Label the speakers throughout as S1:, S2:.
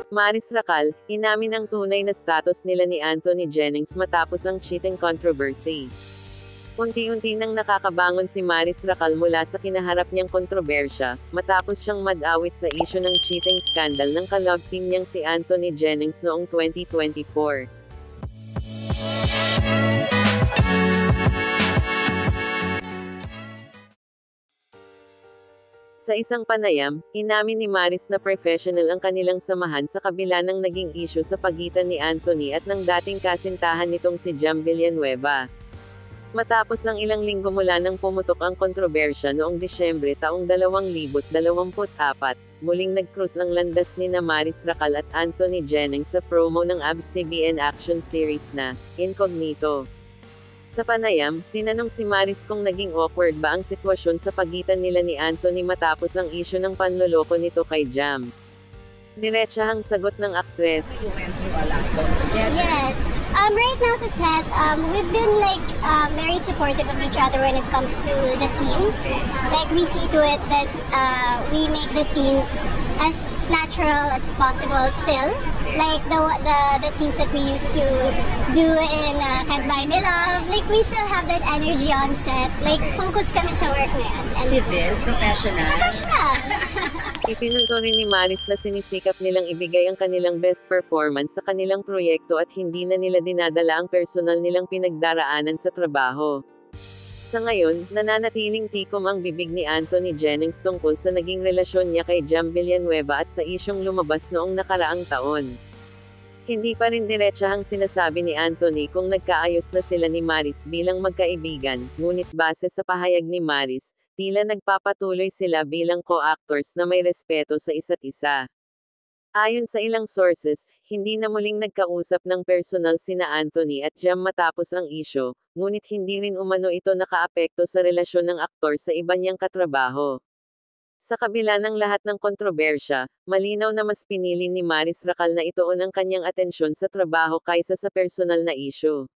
S1: Maris Racal, inamin ang tunay na status nila ni Anthony Jennings matapos ang cheating controversy. Unti-unti nang nakakabangon si Maris Racal mula sa kinaharap niyang kontrobersya, matapos siyang mad-awit sa isyu ng cheating scandal ng ka-love team niyang si Anthony Jennings noong 2024. Sa isang panayam, inamin ni Maris na professional ang kanilang samahan sa kabila ng naging isyu sa pagitan ni Anthony at ng dating kasintahan nitong si Jam Villanueva. Matapos ang ilang linggo mula nang pumutok ang kontrobersya noong Disyembre taong 2024, muling nag-cruise ang landas ni Maris Racal at Anthony Jennings sa promo ng ABS-CBN action series na Incognito. Sa panayam, tinanong si Maris kung naging awkward ba ang sitwasyon sa pagitan nila ni Anthony matapos ang isyu ng panloloko nito kay Jam. Diretsahang sagot ng aktres.
S2: Yes. Right now sa set, we've been very supportive of each other when it comes to the scenes. Like we see to it that we make the scenes as natural as possible still. Like the scenes that we used to do in Can't Buy Me Love, like we still have that energy on set. Like focus kami sa work na yan.
S3: Civil, professional.
S2: Professional!
S1: Ipinunto rin ni Maris na sinisikap nilang ibigay ang kanilang best performance sa kanilang proyekto at hindi na nila dinadala ang personal nilang pinagdaraanan sa trabaho. Sa ngayon, nananatiling tikom ang bibig ni Anthony Jennings tungkol sa naging relasyon niya kay Jam Villanueva at sa isyong lumabas noong nakaraang taon. Hindi pa rin diretsahang sinasabi ni Anthony kung nagkaayos na sila ni Maris bilang magkaibigan, ngunit base sa pahayag ni Maris, tila nagpapatuloy sila bilang co-actors na may respeto sa isa't isa. Ayon sa ilang sources, hindi na muling nagkausap ng personal sina Anthony at Jam matapos ang isyu, ngunit hindi rin umano ito nakaapekto sa relasyon ng aktor sa iba niyang katrabaho. Sa kabila ng lahat ng kontrobersya, malinaw na mas pinili ni Maris Racal na ituon ang kanyang atensyon sa trabaho kaysa sa personal na isyu.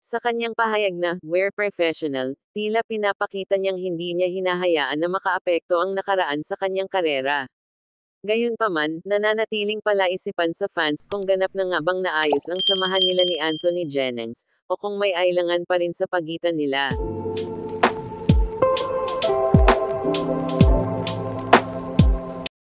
S1: Sa kanyang pahayag na, "We're professional," tila pinapakita niyang hindi niya hinahayaan na makaapekto ang nakaraan sa kanyang karera. Gayunpaman, nananatiling palaisipan sa fans kung ganap na nga bang naayos ang samahan nila ni Anthony Jennings, o kung may ailangan pa rin sa pagitan nila.